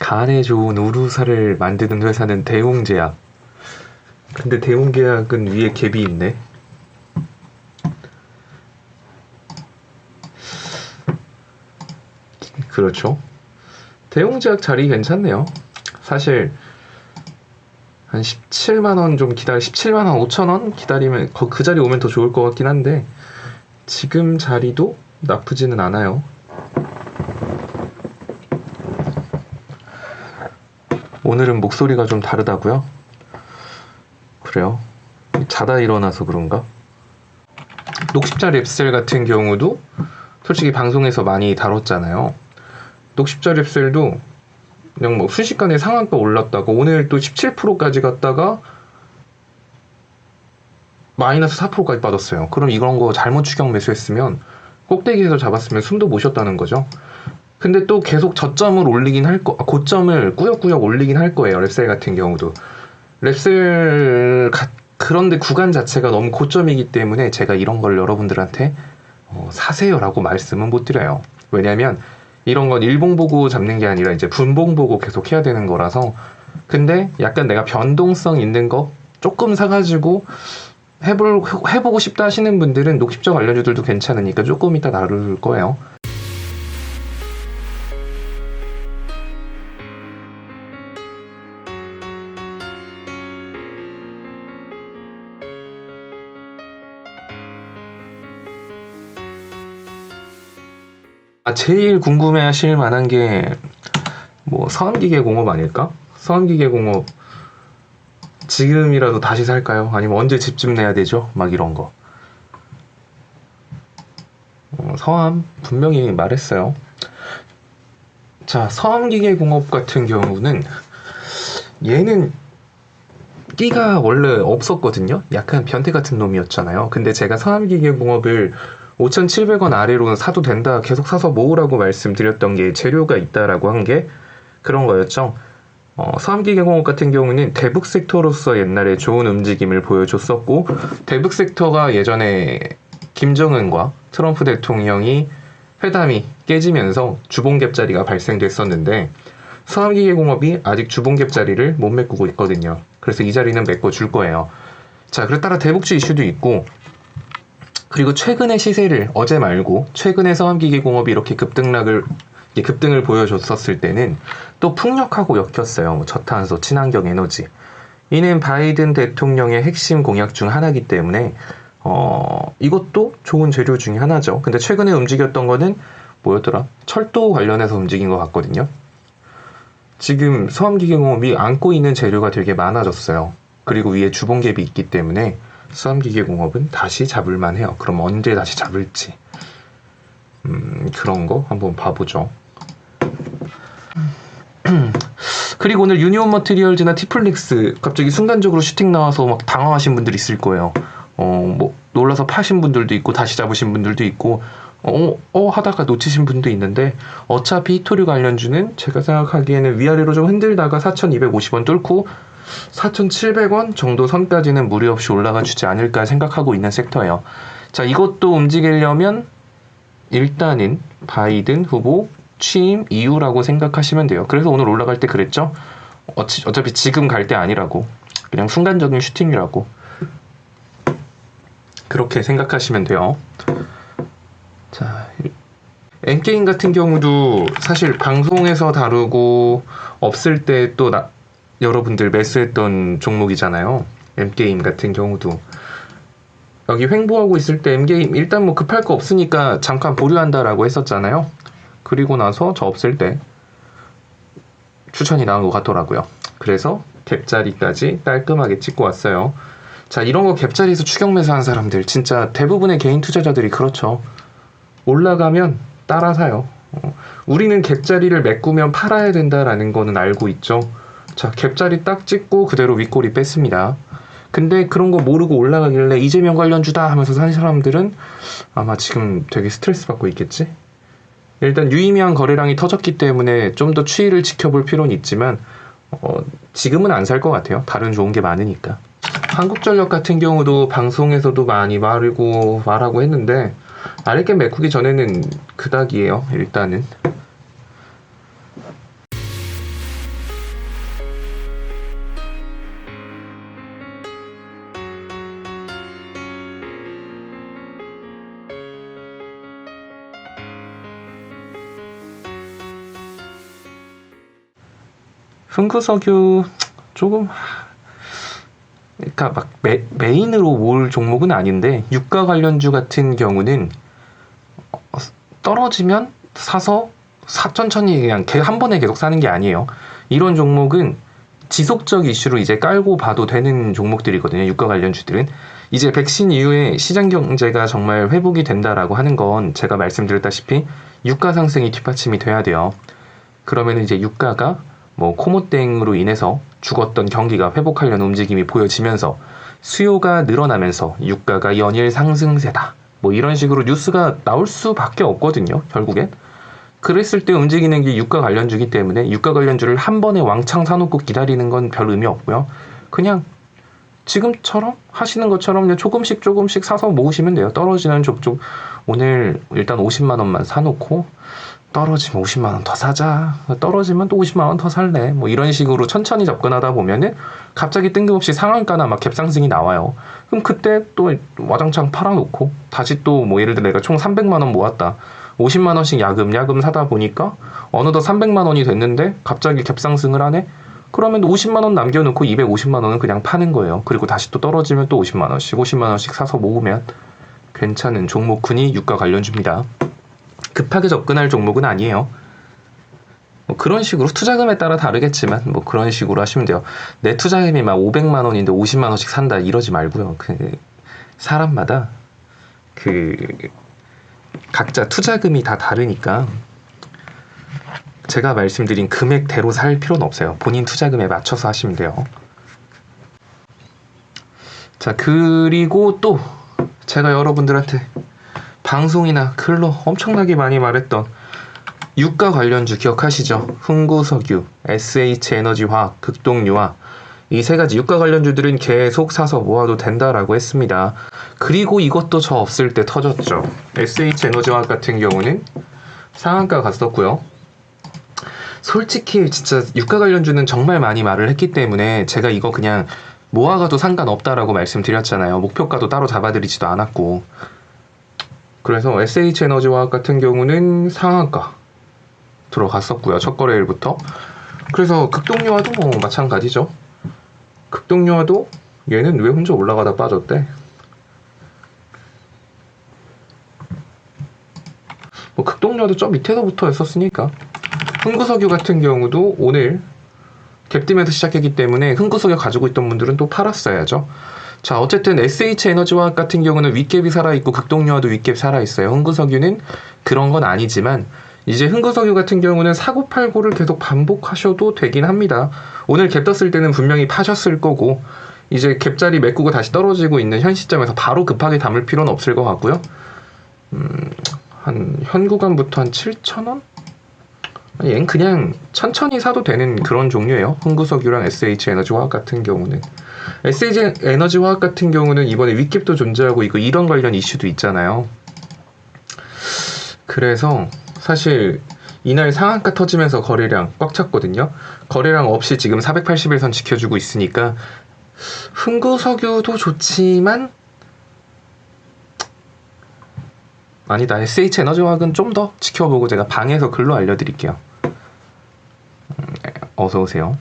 간에 좋은 우루사를 만드는 회사는 대웅제약. 근데 대웅제약은 위에 갭이 있네. 그렇죠. 대웅제약 자리 괜찮네요. 사실 한 17만원 좀 17만원 5천원 기다리면 그 자리 오면 더 좋을 것 같긴 한데 지금 자리도 나쁘지는 않아요. 오늘은 목소리가 좀 다르다고요? 그래요? 자다 일어나서 그런가? 녹십자 랩셀 같은 경우도 솔직히 방송에서 많이 다뤘잖아요. 녹십자 랩셀도 그냥 뭐 순식간에 상한가 올랐다고 오늘 또 17%까지 갔다가 마이너스 4%까지 빠졌어요. 그럼 이런 거 잘못 추격 매수했으면 꼭대기에서 잡았으면 숨도 못 쉬었다는 거죠. 근데 또 계속 저점을 올리긴 고점을 꾸역꾸역 올리긴 할 거예요. 랩셀 같은 경우도. 그런데 구간 자체가 너무 고점이기 때문에 제가 이런 걸 여러분들한테 사세요라고 말씀은 못 드려요. 왜냐면 이런 건 일봉 보고 잡는 게 아니라 이제 분봉 보고 계속 해야 되는 거라서. 근데 약간 내가 변동성 있는 거 조금 사가지고 해보고 싶다 하시는 분들은 녹십자 관련주들도 괜찮으니까 조금 이따 다룰 거예요. 제일 궁금해 하실 만한 게 뭐 서암기계공업 아닐까? 서암기계공업 지금이라도 다시 살까요? 아니면 언제 집중 내야 되죠? 막 이런 거. 서암 분명히 말했어요. 자, 서암기계공업 같은 경우는 얘는 끼가 원래 없었거든요. 약간 변태 같은 놈이었잖아요. 근데 제가 서암기계공업을 5,700원 아래로 사도 된다, 계속 사서 모으라고 말씀드렸던 게 재료가 있다라고 한 게 그런 거였죠. 서암기계공업 같은 경우는 대북 섹터로서 옛날에 좋은 움직임을 보여줬었고, 대북 섹터가 예전에 김정은과 트럼프 대통령이 회담이 깨지면서 주봉갭 자리가 발생됐었는데 서암기계공업이 아직 주봉갭 자리를 못 메꾸고 있거든요. 그래서 이 자리는 메꿔줄 거예요. 자, 그에 따라 대북주 이슈도 있고, 그리고 최근의 시세를 어제 말고 최근에 서암기계공업이 이렇게 급등을 보여줬었을 때는 또 풍력하고 엮였어요. 뭐 저탄소, 친환경 에너지. 이는 바이든 대통령의 핵심 공약 중 하나이기 때문에 이것도 좋은 재료 중에 하나죠. 근데 최근에 움직였던 거는 뭐였더라? 철도 관련해서 움직인 것 같거든요. 지금 서암기계공업이 안고 있는 재료가 되게 많아졌어요. 그리고 위에 주봉갭이 있기 때문에 서암기계공업은 다시 잡을만 해요. 그럼 언제 다시 잡을지 그런 거 한번 봐보죠. 그리고 오늘 유니온 머티리얼즈나 티플렉스 갑자기 순간적으로 슈팅 나와서 막 당황하신 분들 있을 거예요. 뭐 놀라서 파신 분들도 있고 다시 잡으신 분들도 있고 하다가 놓치신 분도 있는데, 어차피 히토류 관련주는 제가 생각하기에는 위아래로 좀 흔들다가 4,250원 뚫고 4,700원 정도 선까지는 무리 없이 올라가 주지 않을까 생각하고 있는 섹터예요. 자, 이것도 움직이려면 일단은 바이든 후보 취임 이후라고 생각하시면 돼요. 그래서 오늘 올라갈 때 그랬죠? 어차피 지금 갈 때 아니라고, 그냥 순간적인 슈팅이라고, 그렇게 생각하시면 돼요. 자, 엔게임 같은 경우도 사실 방송에서 다루고 없을 때 또 여러분들 매수했던 종목이잖아요. M게임 같은 경우도 여기 횡보하고 있을 때 M게임 일단 뭐 급할 거 없으니까 잠깐 보류한다라고 했었잖아요. 그리고 나서 저 없을 때 추천이 나온 것 같더라고요. 그래서 갭자리까지 깔끔하게 찍고 왔어요. 자, 이런 거 갭자리에서 추격 매수한 사람들 진짜 대부분의 개인 투자자들이 그렇죠. 올라가면 따라 사요. 우리는 갭자리를 메꾸면 팔아야 된다라는 거는 알고 있죠. 자, 갭자리 딱 찍고 그대로 윗꼬리 뺐습니다. 근데 그런 거 모르고 올라가길래 이재명 관련주다 하면서 산 사람들은 아마 지금 되게 스트레스 받고 있겠지? 일단 유의미한 거래량이 터졌기 때문에 좀 더 추이를 지켜볼 필요는 있지만 지금은 안 살 것 같아요. 다른 좋은 게 많으니까. 한국전력 같은 경우도 방송에서도 많이 말하고 했는데 아랫게 메꾸기 전에는 그닥이에요. 일단은 흥구석유 조금, 그러니까 막 메인으로 몰 종목은 아닌데 유가 관련주 같은 경우는 떨어지면 사서 천천히 그냥 한 번에 계속 사는 게 아니에요. 이런 종목은 지속적 이슈로 이제 깔고 봐도 되는 종목들이거든요. 유가 관련주들은. 이제 백신 이후에 시장 경제가 정말 회복이 된다라고 하는 건 제가 말씀드렸다시피 유가 상승이 뒷받침이 돼야 돼요. 그러면 이제 유가가 뭐 코모땡으로 인해서 죽었던 경기가 회복하려는 움직임이 보여지면서 수요가 늘어나면서 유가가 연일 상승세다. 뭐 이런 식으로 뉴스가 나올 수밖에 없거든요. 결국엔. 그랬을 때 움직이는 게 유가 관련주기 때문에 유가 관련주를 한 번에 왕창 사놓고 기다리는 건 별 의미 없고요. 그냥 지금처럼 하시는 것처럼 그냥 조금씩 사서 모으시면 돼요. 떨어지는 족족 오늘 일단 50만 원만 사놓고 떨어지면 50만 원 더 사자. 떨어지면 또 50만 원 더 살래. 뭐 이런 식으로 천천히 접근하다 보면은 갑자기 뜬금없이 상한가나 막 갭상승이 나와요. 그럼 그때 또 와장창 팔아놓고 다시 또 뭐 예를 들어 내가 총 300만 원 모았다. 50만 원씩 야금 사다 보니까 어느덧 300만 원이 됐는데 갑자기 갭상승을 하네? 그러면 50만 원 남겨놓고 250만 원은 그냥 파는 거예요. 그리고 다시 또 떨어지면 또 50만 원씩, 50만 원씩 사서 모으면 괜찮은 종목군이 유가 관련주입니다. 급하게 접근할 종목은 아니에요. 뭐 그런 식으로 투자금에 따라 다르겠지만 뭐 그런 식으로 하시면 돼요. 내 투자금이 막 500만 원인데 50만 원씩 산다 이러지 말고요. 사람마다 각자 투자금이 다 다르니까 제가 말씀드린 금액대로 살 필요는 없어요. 본인 투자금에 맞춰서 하시면 돼요. 자, 그리고 또 제가 여러분들한테 방송이나 글로 엄청나게 많이 말했던 유가 관련주 기억하시죠? 흥구석유, SH에너지화학, 극동유화 이 세 가지 유가 관련주들은 계속 사서 모아도 된다라고 했습니다. 그리고 이것도 저 없을 때 터졌죠. SH에너지화학 같은 경우는 상한가 갔었고요. 솔직히 진짜 유가 관련주는 정말 많이 말을 했기 때문에 제가 이거 그냥 모아가도 상관없다라고 말씀드렸잖아요. 목표가도 따로 잡아드리지도 않았고. 그래서 SH에너지화학 같은 경우는 상한가 들어갔었고요. 첫 거래일부터. 그래서 극동유화도 뭐 마찬가지죠. 극동유화도 얘는 왜 혼자 올라가다 빠졌대? 뭐 극동유화도 저 밑에서부터 했었으니까. 흥구석유 같은 경우도 오늘 갭뜨면서 시작했기 때문에 흥구석유 가지고 있던 분들은 또 팔았어야죠. 자, 어쨌든 SH에너지화학 같은 경우는 윗갭이 살아있고 극동유화도 윗갭 살아있어요. 흥구석유는 그런 건 아니지만 이제 흥구석유 같은 경우는 사고팔고를 계속 반복하셔도 되긴 합니다. 오늘 갭 떴을 때는 분명히 파셨을 거고 이제 갭자리 메꾸고 다시 떨어지고 있는 현 시점에서 바로 급하게 담을 필요는 없을 것 같고요. 한 현 구간부터 한 7,000원? 아니, 얘는 그냥 천천히 사도 되는 그런 종류예요. 흥구석유랑 SH에너지화학 같은 경우는. SH에너지화학 같은 경우는 이번에 윗갭도 존재하고 있고 이런 관련 이슈도 있잖아요. 그래서 사실 이날 상한가 터지면서 거래량 꽉 찼거든요. 거래량 없이 지금 481선 지켜주고 있으니까 흥구석유도 좋지만 아니다. SH에너지화학은 좀 더 지켜보고 제가 방에서 글로 알려드릴게요. 어서오세요.